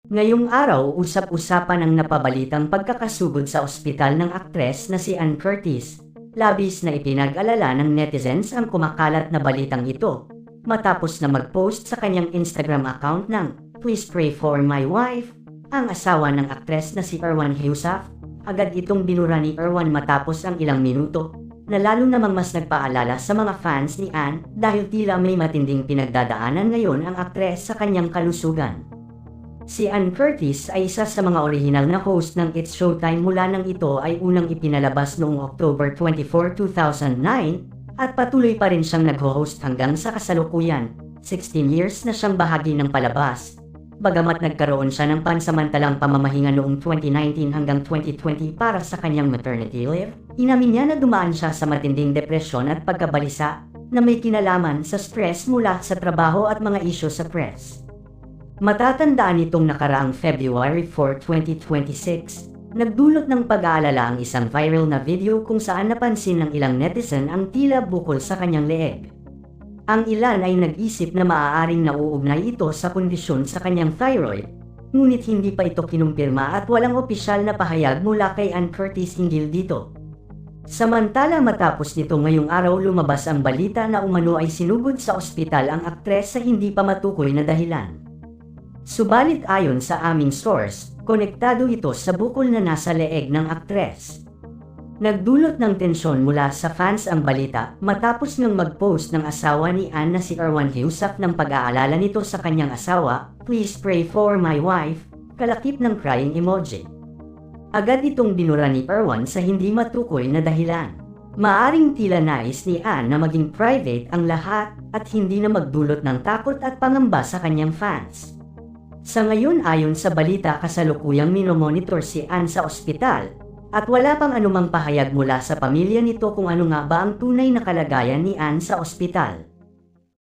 Ngayong araw, usap-usapan ang napabalitang pagkakasugod sa ospital ng aktres na si Ann Curtis. Labis na ipinag-alala ng netizens ang kumakalat na balitang ito matapos na mag-post sa kanyang Instagram account ng "Please pray for my wife." Ang asawa ng aktres na si Erwan Heussaff, agad itong binura ni Erwan matapos ang ilang minuto, na lalo namang mas nagpaalala sa mga fans ni Ann dahil tila may matinding pinagdadaanan ngayon ang aktres sa kanyang kalusugan. Si Ann Curtis ay isa sa mga orihinal na host ng It's Showtime mula nang ito ay unang ipinalabas noong October 24, 2009 at patuloy pa rin siyang nag-host hanggang sa kasalukuyan. 16 years na siyang bahagi ng palabas. Bagamat nagkaroon siya ng pansamantalang pamamahinga noong 2019 hanggang 2020 para sa kanyang maternity leave, inamin niya na dumaan siya sa matinding depresyon at pagkabalisa na may kinalaman sa stress mula sa trabaho at mga isyu sa press. Matatandaan itong nakaraang February 4, 2026, nagdulot ng pag-aalala ang isang viral na video kung saan napansin ng ilang netizen ang tila bukol sa kanyang leeg. Ang ilan ay nag-isip na maaaring nauugnay ito sa kondisyon sa kanyang thyroid, ngunit hindi pa ito kinumpirma at walang opisyal na pahayag mula kay Ann Curtis hinggil dito. Samantala matapos nito ngayong araw lumabas ang balita na umano ay sinugod sa ospital ang aktres sa hindi pa matukoy na dahilan. Subalit ayon sa aming source, konektado ito sa bukol na nasa leeg ng aktres. Nagdulot ng tensyon mula sa fans ang balita matapos ngang mag-post ng asawa ni Ann na si Erwan Heussaff ng pag-aalala nito sa kanyang asawa, "Please pray for my wife," kalakip ng crying emoji. Agad itong binura ni Erwan sa hindi matukoy na dahilan. Maaring tila nais ni Ann na maging private ang lahat at hindi na magdulot ng takot at pangamba sa kanyang fans. Sa ngayon ayon sa balita kasalukuyang minomonitor si Ann sa ospital at wala pang anumang pahayag mula sa pamilya nito kung ano nga ba ang tunay na kalagayan ni Ann sa ospital.